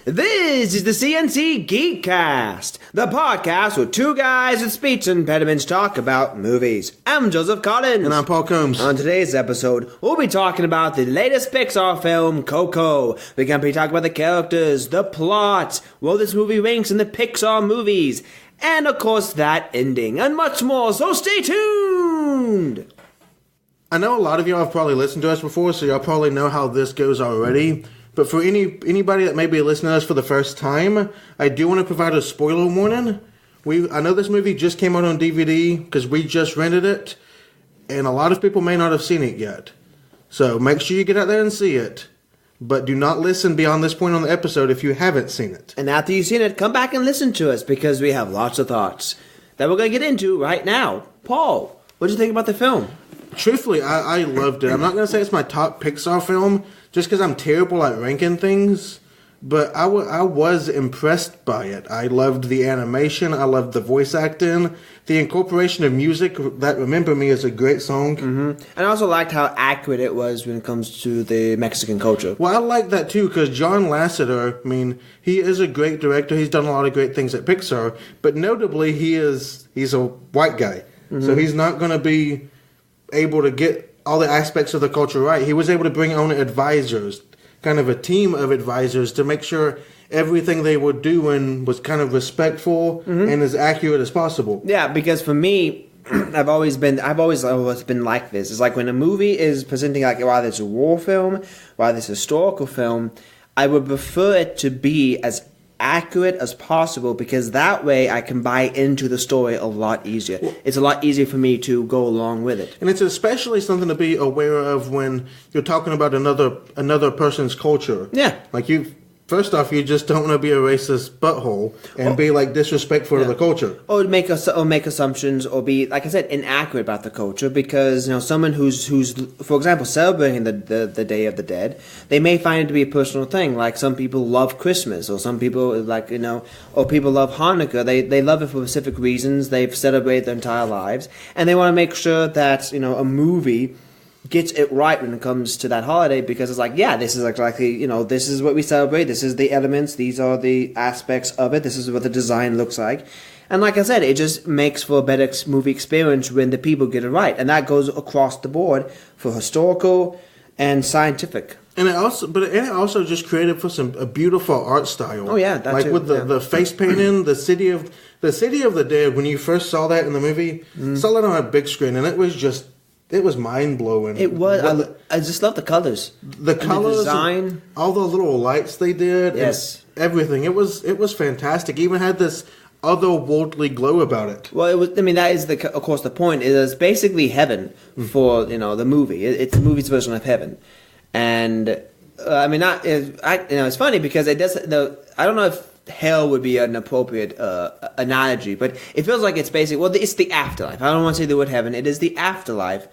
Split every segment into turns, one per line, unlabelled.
This is the CNC Geekcast, the podcast where two guys with speech impediments talk about movies. I'm Joseph Collins.
And I'm Paul Combs.
On today's episode, we'll be talking about the latest Pixar film, Coco. We're going to be talking about the characters, the plot, where this movie ranks in the Pixar movies, and of course that ending, and much more, so stay tuned!
I know a lot of y'all have probably listened to us before, so y'all probably know how this goes already. But for anybody that may be listening to us for the first time, I do want to provide a spoiler warning. I know this movie just came out on DVD because we just rented it, and a lot of people may not have seen it yet. So make sure you get out there and see it. But do not listen beyond this point on the episode if you haven't seen it.
And after you've seen it, come back and listen to us because we have lots of thoughts that we're going to get into right now. Paul, what did you think about the film?
Truthfully, I loved it. I'm not going to say it's my top Pixar film, just because I'm terrible at ranking things, but I was impressed by it. I loved the animation, I loved the voice acting, the incorporation of music. That Remember Me is a great song.
Mm-hmm. And I also liked how accurate it was when it comes to the Mexican culture.
Well, I like that too, because John Lasseter, he is a great director. He's done a lot of great things at Pixar, but notably he's a white guy. Mm-hmm. So he's not going to be able to get all the aspects of the culture right. He was able to bring on advisors, kind of a team of advisors, to make sure everything they were doing was kind of respectful and as accurate as possible.
Yeah, because for me, I've always been like this. It's like when a movie is presenting, like, whether it's a war film, whether it's a historical film, I would prefer it to be as accurate as possible, because that way I can buy into the story a lot easier. It's a lot easier for me to go along with it.
And it's especially something to be aware of when you're talking about another person's culture.
Yeah.
Like first off, you just don't want to be a racist butthole and be like disrespectful to the culture,
or make assumptions, or be, like I said, inaccurate about the culture. Because someone who's for example celebrating the Day of the Dead, they may find it to be a personal thing. Like some people love Christmas, or some people or people love Hanukkah. They love it for specific reasons. They've celebrated their entire lives, and they want to make sure that a movie gets it right when it comes to that holiday, because it's like, yeah, this is exactly, this is what we celebrate, this is the elements, these are the aspects of it, this is what the design looks like. And like I said, it just makes for a better movie experience when the people get it right. And that goes across the board for historical and scientific. And it
also just created for a beautiful art style.
Oh yeah, that too.
With the face painting, the city of the dead. When you first saw that in the movie, saw that on a big screen, and it was mind-blowing.
It was. I just love the colors.
The colors,
the design.
All the little lights they did.
Yes.
Everything. It was fantastic. It even had this otherworldly glow about it.
Well, it was. That is, of course, the point. It is basically heaven for, the movie. It's the movie's version of heaven. And, it's funny because it does, I don't know if hell would be an appropriate analogy, but it feels like it's basically, it's the afterlife. I don't want to say the word heaven. It is the afterlife.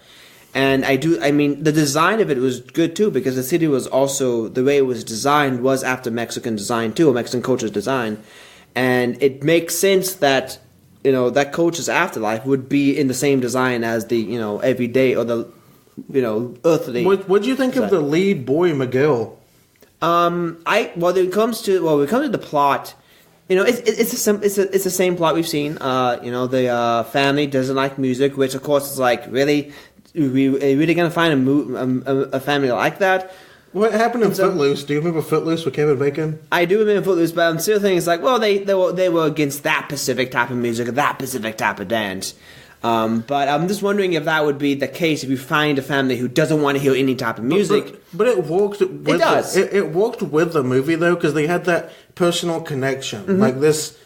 And the design of it was good too, because the city was also, the way it was designed was after Mexican design too, or Mexican culture's design. And it makes sense that, that culture's afterlife would be in the same design as the, everyday, or the, earthly.
What do you think of the lead boy, Miguel?
When it comes to the plot, it's the same plot we've seen. The family doesn't like music, which of course is like, really, are we really gonna find a family like that?
What happened in Footloose? Do you remember Footloose with Kevin Bacon?
I do remember Footloose, but I'm still thinking it's like, well, they were against that specific type of music, that specific type of dance. But I'm just wondering if that would be the case if you find a family who doesn't want to hear any type of music.
But it worked. It does. It worked with the movie though, because they had that personal connection. Mm-hmm. Like this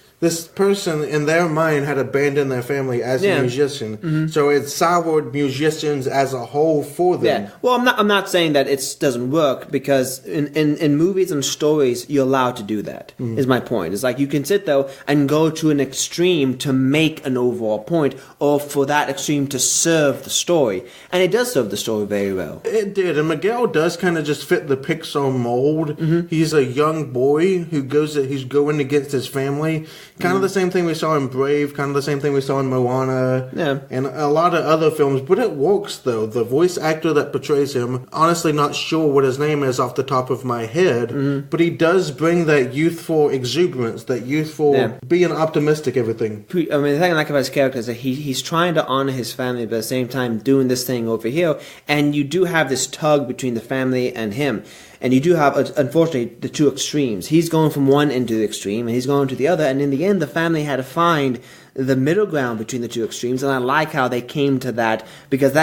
person in their mind had abandoned their family as a musician, so it soured musicians as a whole for them.
Yeah. Well, I'm not saying that it doesn't work, because in movies and stories you're allowed to do that. Is my point. It's like you can sit though and go to an extreme to make an overall point, or for that extreme to serve the story, and it does serve the story very well.
It did, and Miguel does kind of just fit the Pixar mold. He's a young boy who's going against his family Kind of the same thing we saw in Brave, kind of the same thing we saw in Moana, and a lot of other films. But it works, though. The voice actor that portrays him, honestly not sure what his name is off the top of my head, but he does bring that youthful exuberance, that youthful being optimistic, everything.
I mean, the thing I like about his character is that he's trying to honor his family, but at the same time doing this thing over here. And you do have this tug between the family and him. And you do have, unfortunately, the two extremes. He's going from one end to the extreme, and he's going to the other. And in the end, the family had to find the middle ground between the two extremes. And I like how they came to that, because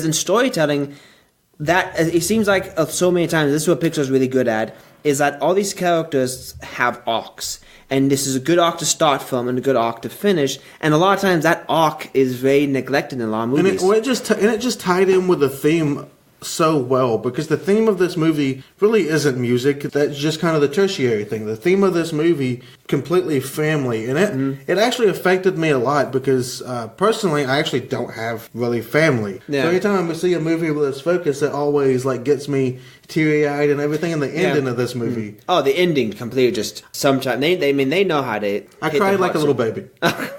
in storytelling, that it seems like so many times, this is what Pixar's really good at, is that all these characters have arcs. And this is a good arc to start from and a good arc to finish. And a lot of times that arc is very neglected in a lot of movies.
And it just tied in with the theme so well, because the theme of this movie really isn't music. That's just kind of the tertiary thing. The theme of this movie, completely family, and it actually affected me a lot, because personally I actually don't have really family. So every time I see a movie with this focus, it always gets me teary-eyed and everything. And the ending of this movie,
oh, the ending completely just sometimes they know how to
I cried like a little baby.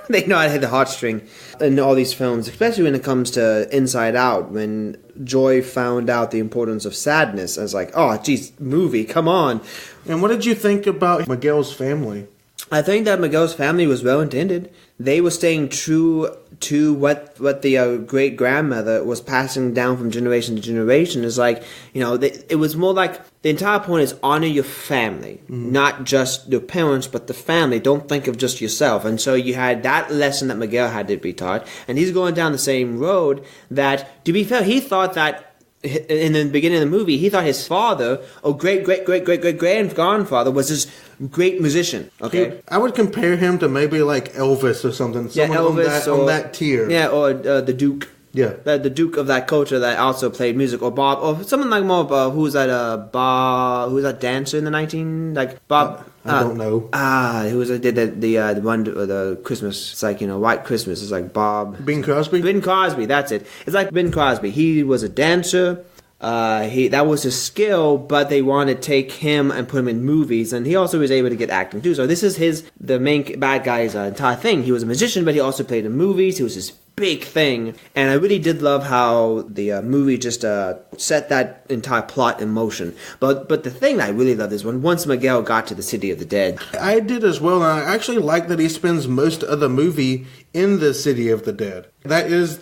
They know how to hit the heartstring in all these films, especially when it comes to Inside Out, when Joy found out the importance of sadness. I was like, oh geez, movie, come on.
And what did you think about Miguel's family?
I think that Miguel's family was well intended. They were staying true to what the great grandmother was passing down from generation to generation. It's like, it was more like the entire point is honor your family, not just your parents, but the family. Don't think of just yourself. And so you had that lesson that Miguel had to be taught, and he's going down the same road. That, to be fair, he thought that. In the beginning of the movie, he thought his father, or great grandfather, was this great musician. Okay,
I would compare him to maybe like Elvis or something.
Elvis
on that tier.
Yeah, or the Duke.
Yeah,
the Duke of that culture that also played music, or Bob, or someone like more. Who's that? Bob, who's that dancer in the Bob?
I don't know.
Who was did the one the Christmas? It's like White Christmas. It's like Bob.
Bing Crosby.
Bing Crosby. That's it. It's like Bing Crosby. He was a dancer. That was his skill, but they wanted to take him and put him in movies, and he also was able to get acting too. So this is the main bad guy's entire thing. He was a musician, but he also played in movies. He was his big thing, and I really did love how the movie just set that entire plot in motion. But the thing that I really loved is once Miguel got to the City of the Dead.
I did as well, and I actually like that he spends most of the movie in the City of the Dead. That is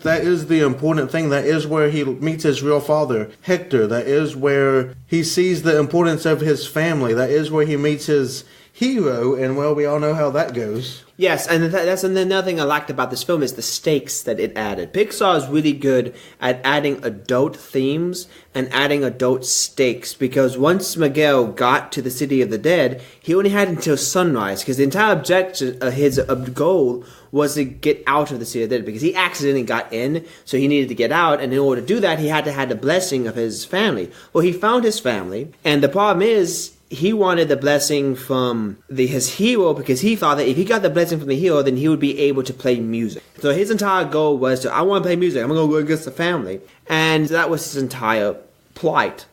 the important thing. That is where he meets his real father, Hector. That is where he sees the importance of his family. That is where he meets his hero, and well, we all know how that goes.
Yes, and that's another thing I liked about this film is the stakes that it added. Pixar is really good at adding adult themes and adding adult stakes, because once Miguel got to the City of the Dead, he only had until sunrise, because the entire objective, his goal was to get out of the City of the Dead, because he accidentally got in, so he needed to get out, and in order to do that, he had to have the blessing of his family. Well, he found his family, and the problem is, he wanted the blessing from his hero, because he thought that if he got the blessing from the hero, then he would be able to play music. So his entire goal was I want to play music. I'm going to go against the family. And that was his entire plot.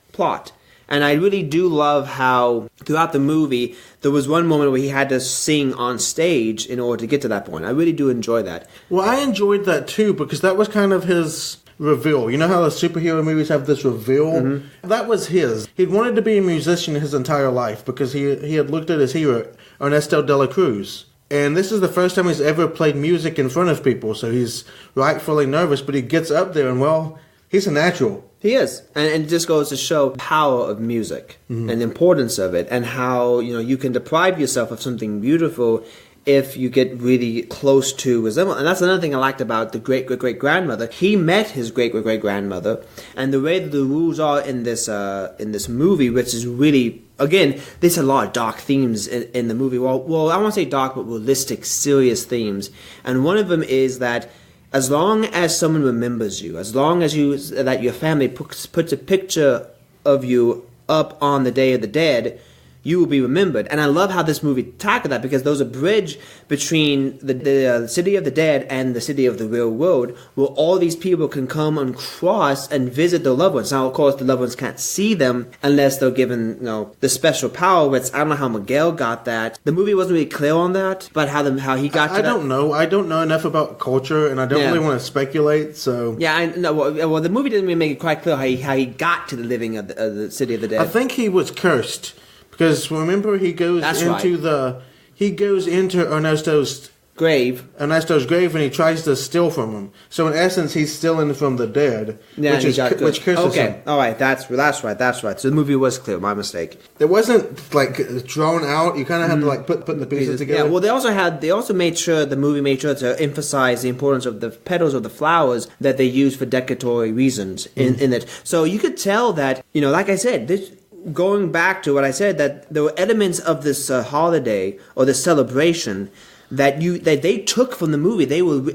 And I really do love how throughout the movie, there was one moment where he had to sing on stage in order to get to that point. I really do enjoy that.
Well, I enjoyed that too, because that was kind of his reveal. You know how the superhero movies have this reveal? Mm-hmm. That was his. He'd wanted to be a musician his entire life, because he had looked at his hero, Ernesto de la Cruz. And this is the first time he's ever played music in front of people, so he's rightfully nervous, but he gets up there and, well, he's a natural.
He is. And it just goes to show the power of music and the importance of it, and how, you can deprive yourself of something beautiful if you get really close to resemblance. And that's another thing I liked about the great-great-great-grandmother. He met his great-great-great-grandmother, and the way that the rules are in this movie, which is really, again, there's a lot of dark themes in the movie. Well, I won't say dark, but realistic, serious themes. And one of them is that as long as someone remembers you, as long as that your family puts a picture of you up on the Day of the Dead, you will be remembered. And I love how this movie tackled that, because there was a bridge between the city of the dead and the city of the real world, where all these people can come and cross and visit their loved ones. Now, of course, the loved ones can't see them unless they're given, the special power, which I don't know how Miguel got that. The movie wasn't really clear on that, but how he got to that.
I don't know. I don't know enough about culture, and I don't really want to speculate, so...
Yeah, I know. Well, the movie didn't really make it quite clear how he got to the living of the city of the dead.
I think he was cursed, because remember he goes into Ernesto's grave, and he tries to steal from him. So in essence, he's stealing from the dead, which curses him.
All right, that's right. So the movie was clear. My mistake.
It wasn't like drawn out. You kind of had to like put the pieces together.
Yeah. Well, the movie made sure to emphasize the importance of the petals of the flowers that they use for decoratory reasons in it. So you could tell that, like I said, this. Going back to what I said, that there were elements of this holiday or this celebration that they took from the movie.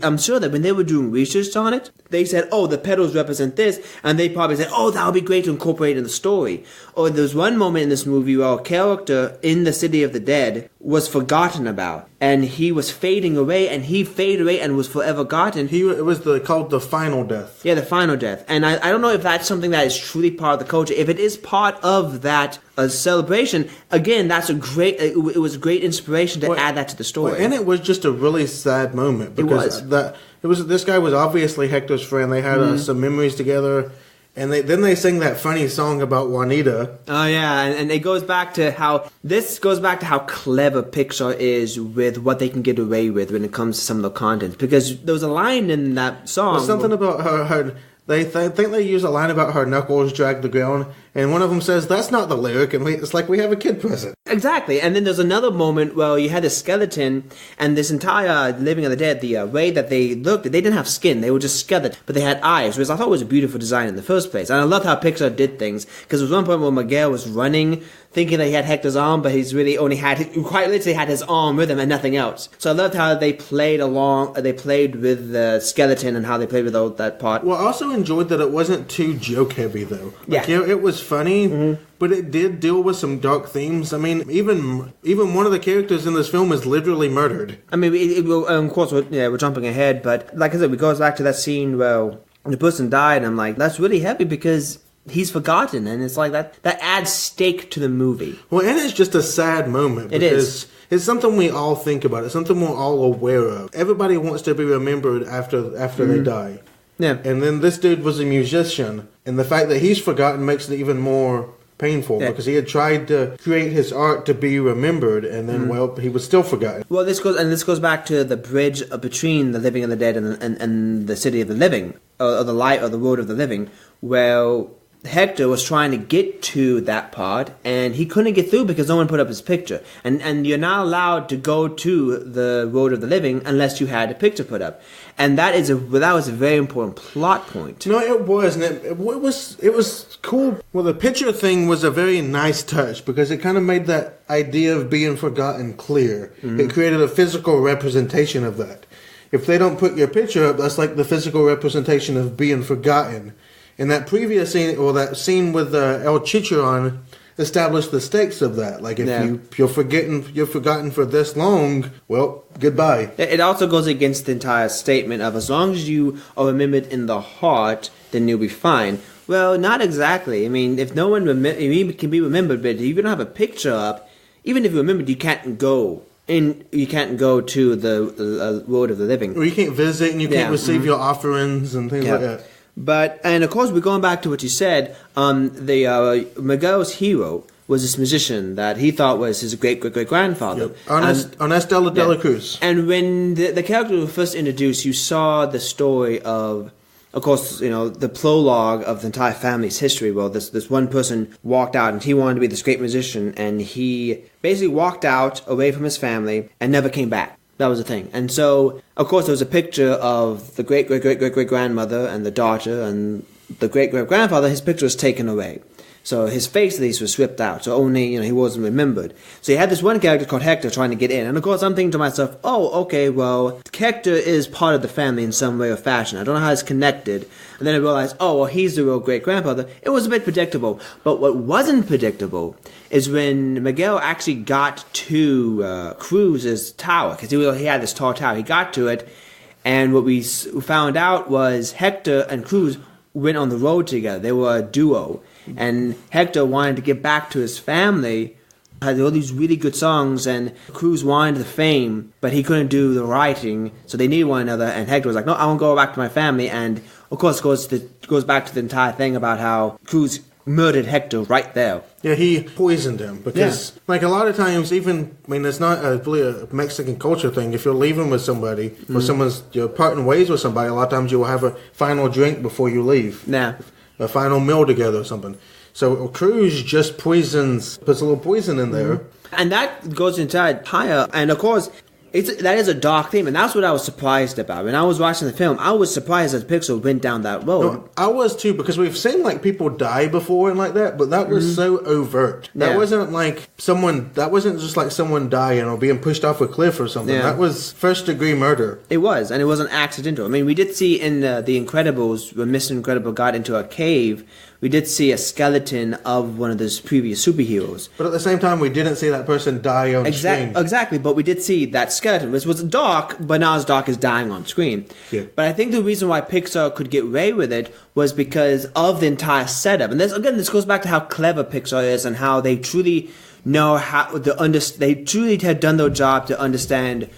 I'm sure that when they were doing research on it, they said, "Oh, the petals represent this," and they probably said, "Oh, that would be great to incorporate in the story." Or there's one moment in this movie where a character in the city of the dead was forgotten about, and he was fading away, and he faded away and was forever forgotten.
It was called the final death.
Yeah, the final death. And I don't know if that's something that is truly part of the culture. If it is part of that celebration, again, it was a great inspiration to add that to the story.
And it was just a really sad moment, because this guy was obviously Hector's friend. They had some memories together. And then they sing that funny song about Juanita.
Oh yeah, and it goes back to how clever Pixar is with what they can get away with when it comes to some of the content. Because there was a line in that song.
Well, something about her. They think they use a line about her knuckles drag the ground, and one of them says, "That's not the lyric," and it's like we have a kid present.
Exactly, and then there's another moment where you had a skeleton, and this entire Living of the Dead, the way that they looked, they didn't have skin, they were just skeleton, but they had eyes, which I thought was a beautiful design in the first place. And I love how Pixar did things, because there was one point where Miguel was running, thinking that he had Hector's arm, but he's really quite literally had his arm with him and nothing else. So I loved how they played with the skeleton and how they played with that part.
Well, I also enjoyed that it wasn't too joke heavy though. It was funny, but it did deal with some dark themes. I mean, even one of the characters in this film is literally murdered.
I mean, of course, we're jumping ahead, but like I said, it goes back to that scene where the person died, and I'm like, that's really heavy because he's forgotten, and it's like that adds stake to the movie.
Well, and it's just a sad moment.
It is.
It's something we all think about. It's something we're all aware of. Everybody wants to be remembered after they die.
Yeah.
And then this dude was a musician, and the fact that he's forgotten makes it even more painful, because he had tried to create his art to be remembered, and then he was still forgotten.
Well, this goes back to the bridge between the living of the dead and the city of the living, or the light, or the world of the living, where Hector was trying to get to that part, and he couldn't get through because no one put up his picture. And you're not allowed to go to the world of the living unless you had a picture put up. And that was a very important plot point.
No, it was, and it was cool. Well, the picture thing was a very nice touch, because it kind of made that idea of being forgotten clear. It created a physical representation of that. If they don't put your picture up, that's like the physical representation of being forgotten. And that previous scene, or that scene with El Chicharon, established the stakes of that. Like, if you're forgotten for this long, well, goodbye.
It also goes against the entire statement of, as long as you are remembered in the heart, then you'll be fine. Well, not exactly. I mean, if no one can be remembered, but if you don't have a picture up, even if you're remembered, you can't go to the world of the living.
Or you can't visit, and you can't receive your offerings and things like that.
And of course, we're going back to what you said. Miguel's hero was this musician that he thought was his great-great-great-grandfather.
Ernesto de la Cruz.
And when the character was first introduced, you saw the story of course, the prologue of the entire family's history. Well, this one person walked out, and he wanted to be this great musician, and he basically walked out away from his family and never came back. That was the thing. And so, of course, there was a picture of the great-great-great-great-great-grandmother and the daughter, and the great-great-grandfather. His picture was taken away. So his face at least was stripped out. So only, he wasn't remembered. So you had this one character called Hector trying to get in. And of course I'm thinking to myself, oh, okay, well, Hector is part of the family in some way or fashion. I don't know how it's connected. And then I realized, oh, well, he's the real great-grandfather. It was a bit predictable. But what wasn't predictable is when Miguel actually got to Cruz's tower. Because he had this tall tower. He got to it. And what we found out was Hector and Cruz went on the road together. They were a duo. And Hector wanted to get back to his family, had all these really good songs, and Cruz wanted the fame, but he couldn't do the writing, so they needed one another, and Hector was like, no, I want to go back to my family, and of course it goes back to the entire thing about how Cruz murdered Hector right there.
Yeah, he poisoned him because, like, a lot of times, it's not really a Mexican culture thing. If you're leaving with somebody or you're parting ways with somebody, a lot of times you will have a final drink before you leave.
Yeah.
A final meal together or something. So Cruz just puts a little poison in there.
And that goes into higher. And of course, that is a dark theme. And that's what I was surprised about. When I was watching the film, I was surprised that Pixar went down that road.
No, I was too, because we've seen people die before and like that, but that was so overt. That wasn't just like someone dying or being pushed off a cliff or something. That was first degree murder.
It was, and it wasn't accidental. I mean, we did see in The Incredibles, when Mr. Incredible got into a cave, we did see a skeleton of one of those previous superheroes.
But at the same time, we didn't see that person die on screen.
Exactly, but we did see that skeleton, which was dark, but not as dark as dying on screen. Yeah. But I think the reason why Pixar could get away with it was because of the entire setup. And this goes back to how clever Pixar is and how they truly know they truly have done their job to understand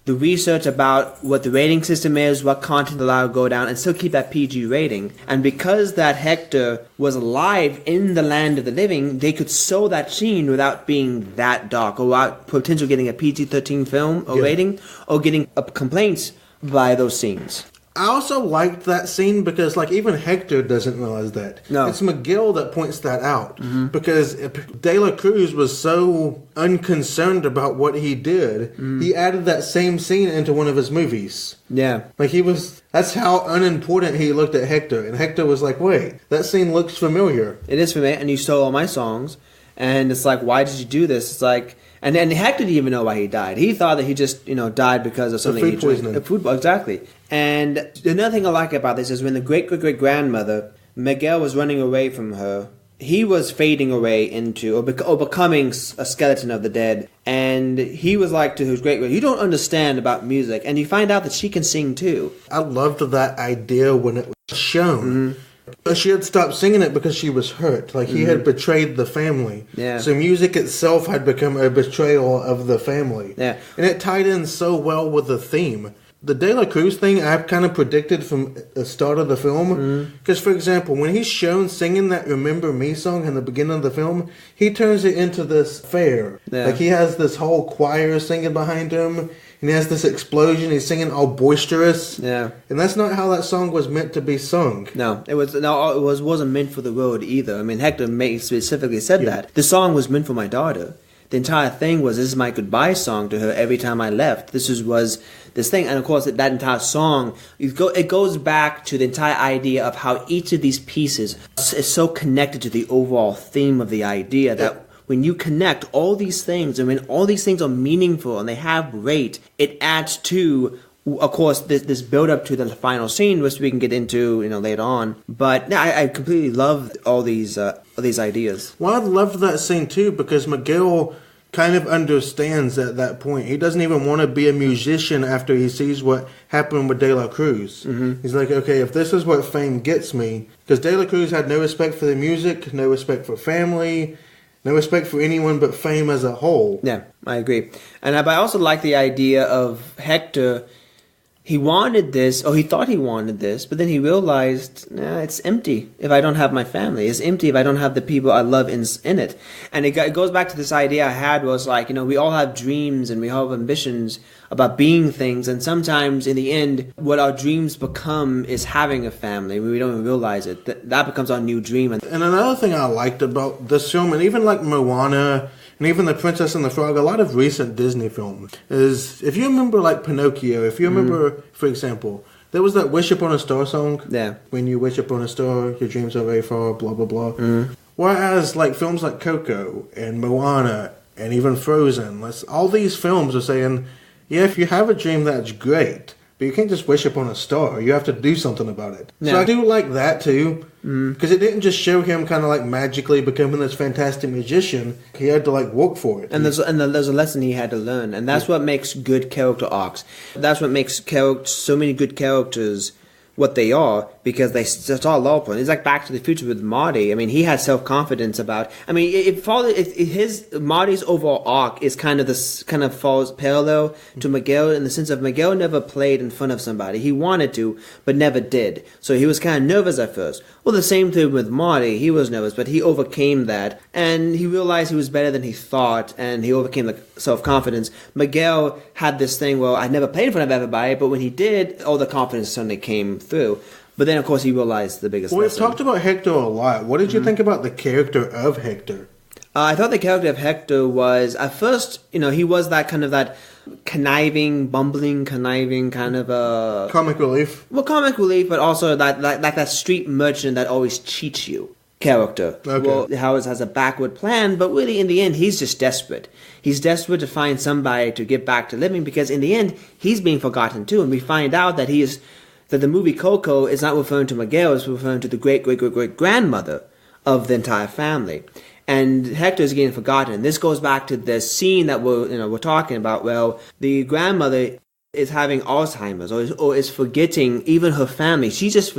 the research about what the rating system is, what content allowed to go down, and still keep that PG rating. And because that Hector was alive in the land of the living, they could sew that scene without being that dark, or without potentially getting a PG-13 film or rating, or getting complaints by those scenes.
I also liked that scene because, even Hector doesn't realize that. No. It's Miguel that points that out. Mm-hmm. Because De La Cruz was so unconcerned about what he did, he added that same scene into one of his movies.
Yeah.
That's how unimportant he looked at Hector. And Hector was like, wait, that scene looks familiar.
It is familiar, and you stole all my songs. And it's like, why did you do this? It's like... And Hector didn't even know why he died. He thought that he just, died because of something
food poisoning.
Food, exactly. And another thing I like about this is when the great-great-great-grandmother, Miguel, was running away from her, he was fading away into, or becoming a skeleton of the dead. And he was like to his great-great, you don't understand about music. And you find out that she can sing too.
I loved that idea when it was shown. Mm-hmm. She had stopped singing it because she was hurt. He had betrayed the family. Yeah. So music itself had become a betrayal of the family. Yeah. And it tied in so well with the theme. The De La Cruz thing I've kind of predicted from the start of the film. Because, for example, when he's shown singing that Remember Me song in the beginning of the film, he turns it into this fair. Yeah. He has this whole choir singing behind him. And he has this explosion. He's singing all boisterous. Yeah. And that's not how that song was meant to be sung.
No, it wasn't meant for the road either. I mean, Hector specifically said that. The song was meant for my daughter. The entire thing was, this is my goodbye song to her every time I left. This thing. And of course, that entire song, it goes back to the entire idea of how each of these pieces is so connected to the overall theme of the idea that when you connect all these things, and when all these things are meaningful and they have weight, it adds to, of course, this build up to the final scene, which we can get into, later on. But I completely love all these ideas.
Well, I loved that scene too because Miguel kind of understands at that point. He doesn't even want to be a musician after he sees what happened with De La Cruz. Mm-hmm. He's like, okay, if this is what fame gets me, because De La Cruz had no respect for the music, no respect for family. No respect for anyone but fame as a whole.
Yeah, I agree. And I also like the idea of Hector. He wanted this, or he thought he wanted this, but then he realized, it's empty if I don't have my family. It's empty if I don't have the people I love in it. And it goes back to this idea I had was we all have dreams and we all have ambitions about being things. And sometimes in the end, what our dreams become is having a family. We don't even realize it. That becomes our new dream.
And another thing I liked about this film, and even Moana, and even The Princess and the Frog, a lot of recent Disney films, is if you remember Pinocchio, if you remember, for example, there was that Wish Upon a Star song. Yeah. When you wish upon a star, your dreams are very far, blah, blah, blah. Whereas, like, films like Coco and Moana and even Frozen, all these films are saying, yeah, if you have a dream, that's great. But you can't just wish upon a star. You have to do something about it. Yeah. So I do like that, too. Because it didn't just show him kind of, like, magically becoming this fantastic magician. He had to, like, work for it.
And there's a lesson he had to learn. And that's what makes good character arcs. That's what makes so many good characters what they are, because they start low point. It's like Back to the Future with Marty. I mean, he had self-confidence about. I mean, his Marty's overall arc is kind of falls parallel to Miguel in the sense of Miguel never played in front of somebody. He wanted to, but never did. So he was kind of nervous at first. Well, the same thing with Marty. He was nervous, but he overcame that, and he realized he was better than he thought, and he overcame the self-confidence. Miguel had this thing, well, I never played in front of everybody, but when he did, all the confidence suddenly came through. But then, of course, he realized the biggest lesson.
We've talked about Hector a lot. What did you think about the character of Hector?
I thought the character of Hector was, at first, he was that kind of that bumbling kind of
comic relief.
Well, comic relief, but also that street merchant that always cheats you character. Okay. Well, Howard has a backward plan, but really, in the end, he's just desperate. He's desperate to find somebody to get back to living, because in the end, he's being forgotten too, and we find out that that the movie Coco is not referring to Miguel, it's referring to the great-great-great-great-grandmother of the entire family. And Hector is getting forgotten. This goes back to the scene that we're talking about. Well, the grandmother is having Alzheimer's, or is forgetting even her family. She's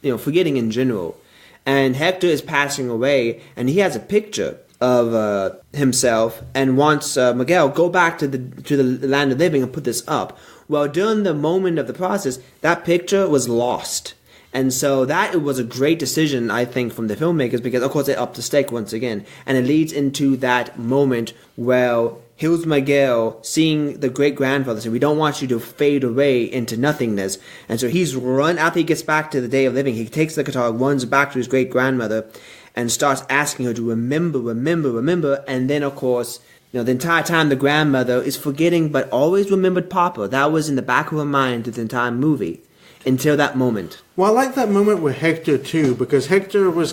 forgetting in general. And Hector is passing away, and he has a picture of himself and wants Miguel go back to the land of living and put this up. Well, during the moment of the process, that picture was lost. And so that was a great decision, I think, from the filmmakers, because, of course, they upped the stake once again. And it leads into that moment where here's Miguel seeing the great-grandfather saying, we don't want you to fade away into nothingness. And so he's after he gets back to the day of living, he takes the guitar, runs back to his great-grandmother, and starts asking her to remember. And then, of course, the entire time the grandmother is forgetting, but always remembered Papa. That was in the back of her mind through the entire movie, until that moment.
Well, I like that moment with Hector, too, because Hector was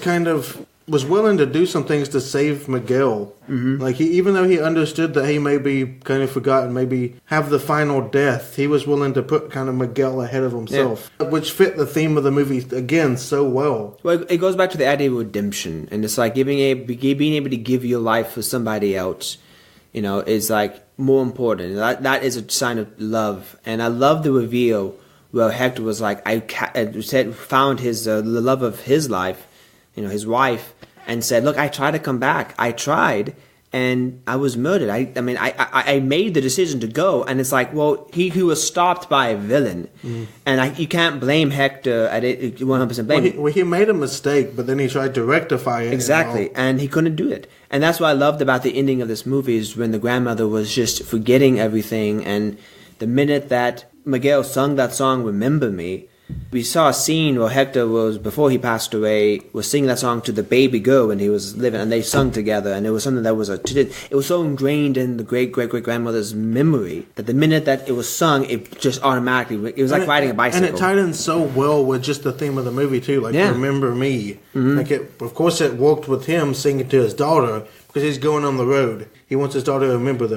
willing to do some things to save Miguel. Mm-hmm. Like, even though he understood that he may be kind of forgotten, maybe have the final death, he was willing to put kind of Miguel ahead of himself, which fit the theme of the movie, again, so well.
Well, it goes back to the idea of redemption, and it's like being able to give your life for somebody else, is like more important. That is a sign of love, and I love the reveal where Hector was like, found the love of his life, his wife, and said, look, I tried to come back. I tried, and I was murdered. I made the decision to go, and it's like, well, he was stopped by a villain, and you can't blame Hector at it, 100% blame.
Well, he made a mistake, but then he tried to rectify it.
Exactly, and he couldn't do it. And that's what I loved about the ending of this movie, is when the grandmother was just forgetting everything, and the minute that Miguel sung that song, Remember Me, we saw a scene where Hector was, before he passed away, was singing that song to the baby girl when he was living, and they sung together, and it was something that it was so ingrained in the great-great-great-grandmother's memory that the minute that it was sung, it just automatically, it was like riding a bicycle.
And it tied in so well with just the theme of the movie, too, like, Remember Me. Mm-hmm. Like, of course it worked with him singing to his daughter, because he's going on the road. He wants his daughter to remember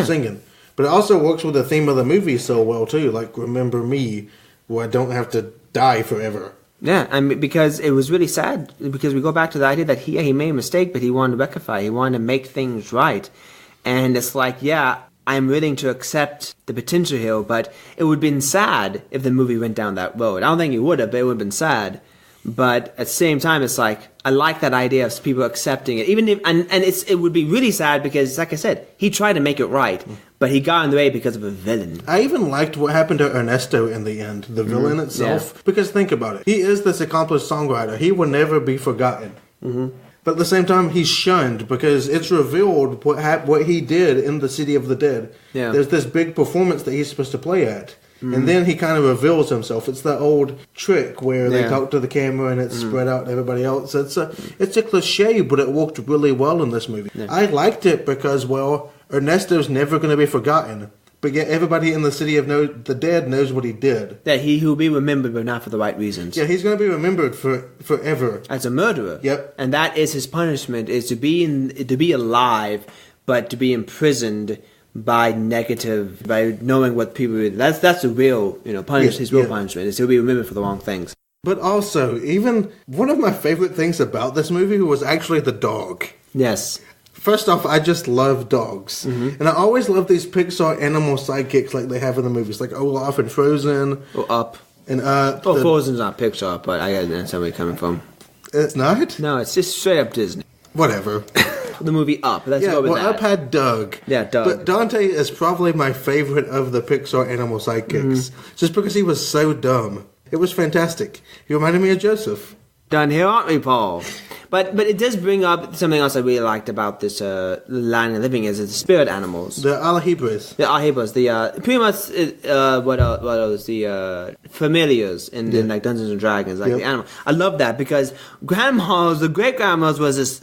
singing. But it also works with the theme of the movie so well, too, like, Remember Me, where I don't have to die forever.
Yeah, I mean, because it was really sad, because we go back to the idea that he made a mistake, but he wanted to rectify, he wanted to make things right. And it's like, I'm willing to accept the potential here, but it would have been sad if the movie went down that road. I don't think it would have, but it would have been sad. But at the same time, it's like, I like that idea of people accepting it. Even if, and it would be really sad because, like I said, he tried to make it right, but he got in the way because of a villain.
I even liked what happened to Ernesto in the end, the villain itself. Yeah. Because think about it. He is this accomplished songwriter. He will never be forgotten. Mm-hmm. But at the same time, he's shunned because it's revealed what he did in the City of the Dead. Yeah. There's this big performance that he's supposed to play at. Mm-hmm. And then he kind of reveals himself. It's that old trick where they talk to the camera and it's spread out to everybody else. It's a cliche, but it worked really well in this movie. Yeah. I liked it because, well, Ernesto's never going to be forgotten. but yet everybody in the city of the dead knows what he did.
That he will be remembered, but not for the right reasons.
Yeah, he's going to be remembered forever.
As a murderer.
Yep.
And that is his punishment, is to be alive, but to be imprisoned by knowing what people... That's the real, punishment. His real punishment is to be remembered for the wrong things.
But also, even one of my favorite things about this movie was actually the dog.
Yes.
First off, I just love dogs. Mm-hmm. And I always love these Pixar animal sidekicks like they have in the movies, like Olaf and Frozen.
Or Up.
And
Frozen's not Pixar, but I understand where you're coming from.
It's not?
No, it's just straight up Disney.
Whatever.
The movie Up. Let's go with that.
Up had Doug.
Yeah, Doug.
But Dante is probably my favorite of the Pixar animal sidekicks. Just because he was so dumb. It was fantastic. He reminded me of Joseph.
Done here, aren't we, Paul? But it does bring up something else I really liked about this Land of Living is the spirit animals.
The alahibras.
The alahibras. Pretty much what else? The familiars in like Dungeons and Dragons, like the animal. I love that because the great grandmas was this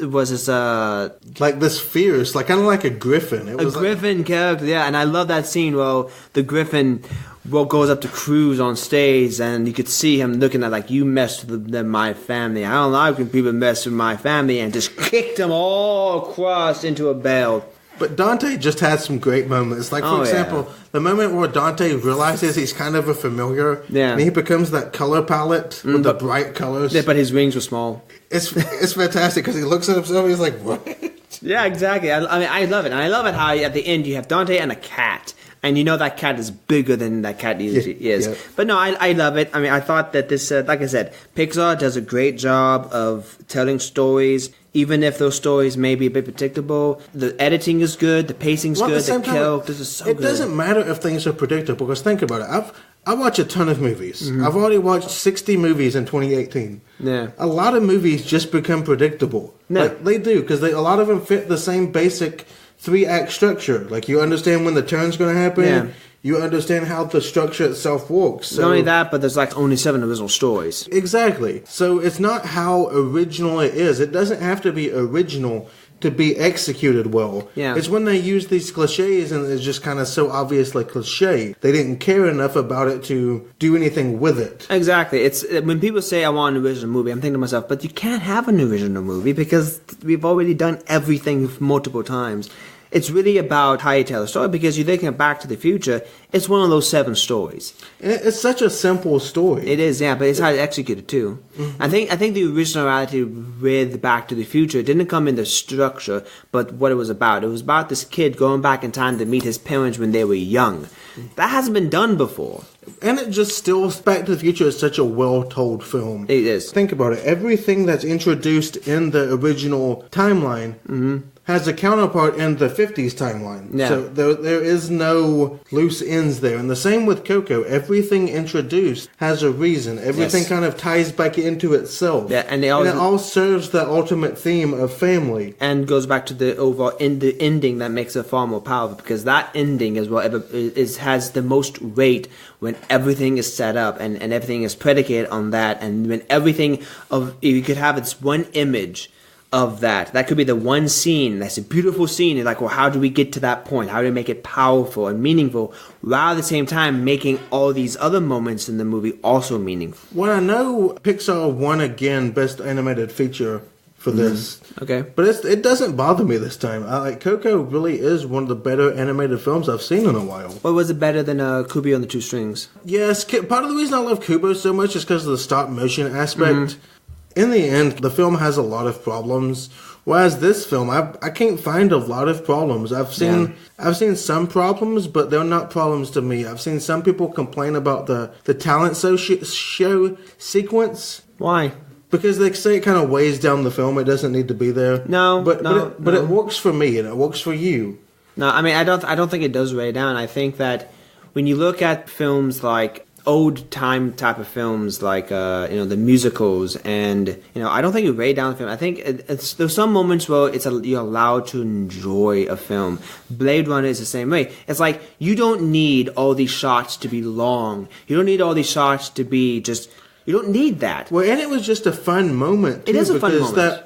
like this fierce, like kind of like a griffin. It was
griffin character, yeah. And I love that scene where the griffin goes up to Cruz on stage, and you could see him looking at like, you messed with my family. I don't like when people mess with my family, and just kicked them all across into a bell.
But Dante just had some great moments. Like, for example, the moment where Dante realizes he's kind of a familiar, and he becomes that color palette with the bright colors.
Yeah, but his wings were small.
It's fantastic because he looks at himself and he's like, what?
Yeah, exactly. I mean, I love it. And I love it how at the end you have Dante and a cat. And that cat is bigger than that cat usually is. Yeah. But no, I love it. I mean, I thought that this, like I said, Pixar does a great job of telling stories, even if those stories may be a bit predictable. The editing is good, the pacing's good, the characters are so good.
It doesn't matter if things are predictable, because think about it. I watch a ton of movies. Mm-hmm. I've already watched 60 movies in 2018. Yeah. A lot of movies just become predictable. No. Like, they do, because a lot of them fit the same basic 3-act structure. Like, you understand when the turn's going to happen. Yeah. You understand how the structure itself works. So,
not only that, but there's like only 7 original stories.
Exactly. So it's not how original it is. It doesn't have to be original to be executed well. Yeah. It's when they use these cliches and it's just kind of so obviously cliche. They didn't care enough about it to do anything with it.
Exactly. It's when people say I want an original movie, I'm thinking to myself, but you can't have an original movie because we've already done everything multiple times. It's really about how you tell a story, because you're thinking of Back to the Future, it's one of those 7 stories.
It's such a simple story.
It is, yeah, but it's how it's executed too. Mm-hmm. I think the originality with Back to the Future didn't come in the structure, but what it was about. It was about this kid going back in time to meet his parents when they were young. That hasn't been done before.
And it just still, Back to the Future is such a well-told film.
It is.
Think about it. Everything that's introduced in the original timeline has a counterpart in the 50s timeline. Yeah. So there is no loose ends there. And the same with Coco. Everything introduced has a reason. Everything kind of ties back into itself. Yeah, and it all serves the ultimate theme of family.
And goes back to the overall the ending that makes it far more powerful, because that ending is what has the most weight when everything is set up and everything is predicated on that, and when everything you could have this one image of that could be the one scene that's a beautiful scene. It's like, well, how do we get to that point? How do we make it powerful and meaningful, while at the same time making all these other moments in the movie also meaningful?
Well, I know Pixar won again Best Animated Feature for this.
Okay.
But it doesn't bother me this time. Coco really is one of the better animated films I've seen in a while.
What was it better than Kubo on the Two Strings?
Yes, part of the reason I love Kubo so much is because of the stop motion aspect. In the end, the film has a lot of problems, whereas this film, I can't find a lot of problems. I've seen some problems, but they're not problems to me. I've seen some people complain about the talent show sequence.
Why?
Because they say it kind of weighs down the film. It doesn't need to be there. But it works for me, and it works for you.
No, I mean, I don't think it does weigh down. I think that when you look at films like old time type of films, like the musicals, and I don't think you weigh down the film. I think there's some moments where you're allowed to enjoy a film. Blade Runner is the same way. It's like, you don't need all these shots to be long. You don't need all these shots to be just. You don't need that.
Well, and it was just a fun moment, too.
It is a fun moment.
Because that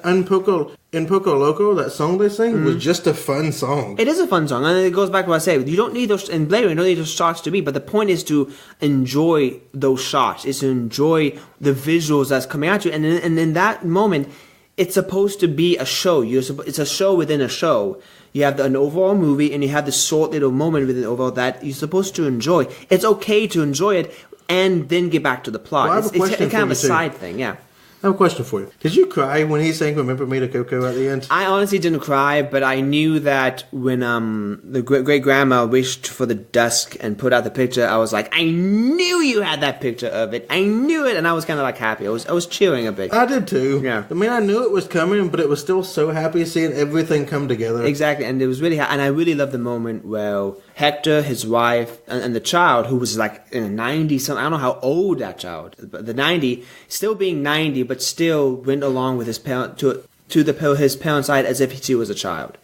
in Poco Loco, that song they sing was just a fun song.
It is a fun song, and it goes back to what I said. You don't need those, in Blade Runner, you don't need those shots to be, but the point is to enjoy those shots, is to enjoy the visuals that's coming at you, and in that moment, it's supposed to be a show. It's a show within a show. You have an overall movie, and you have this short little moment within the overall that you're supposed to enjoy. It's okay to enjoy it, and then get back to the plot.
Well, I have a question
it's kind of a
for you,
side thing, yeah.
I have a question for you. Did you cry when he sang Remember Me to Coco at the end?
I honestly didn't cry, but I knew that when the great-grandma wished for the dusk and put out the picture, I was like, I knew you had that picture of it. I knew it, and I was kind of like happy. I was cheering a bit.
I did too.
Yeah.
I mean, I knew it was coming, but it was still so happy seeing everything come together.
Exactly, and it was really, and I really loved the moment where Hector, his wife, and the child, who was like in a 90 something, I don't know how old that child, but the 90, still being 90, but still went along with his parent to his parents' side as if he was a child.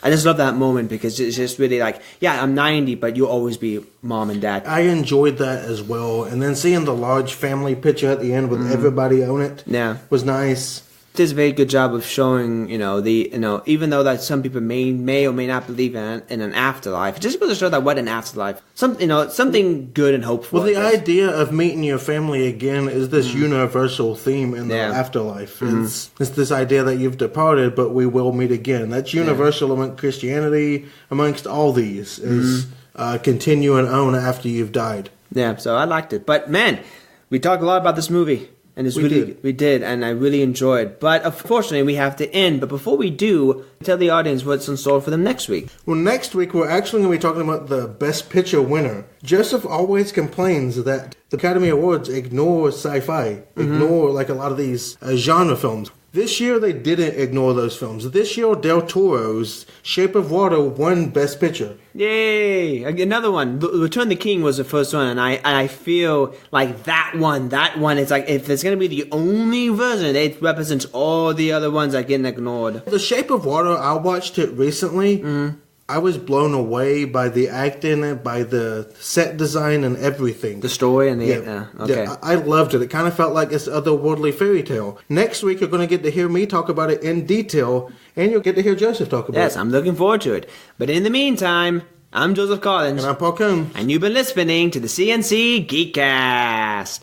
I just love that moment because it's just really like, yeah, I'm 90, but you'll always be mom and dad.
I enjoyed that as well, and then seeing the large family picture at the end with everybody on it was nice.
It does a very good job of showing, even though that some people may or may not believe in an afterlife, it just goes to show that what an afterlife, something good and hopeful.
Well, the idea of meeting your family again is this universal theme in the afterlife. It's this idea that you've departed, but we will meet again. That's universal among Christianity, amongst all these, is continuing on after you've died.
Yeah, so I liked it. But man, we talked a lot about this movie. And we did, and I really enjoyed. But unfortunately, we have to end. But before we do, tell the audience what's in store for them next week.
Well, next week we're actually going to be talking about the Best Picture winner. Joseph always complains that the Academy Awards ignore sci-fi, ignore like a lot of these genre films. This year they didn't ignore those films. This year Del Toro's Shape of Water won Best Picture.
Yay! Another one. Return the King was the first one, and I feel like that one, it's like, if it's going to be the only version, it represents all the other ones that get ignored.
The Shape of Water, I watched it recently. I was blown away by the acting, by the set design and everything.
The story and
I loved it. It kind of felt like this otherworldly fairy tale. Next week, you're going to get to hear me talk about it in detail, and you'll get to hear Joseph talk about it.
Yes, I'm looking forward to it. But in the meantime, I'm Joseph Collins.
And I'm Paul Combs.
And you've been listening to the CNC Geekcast.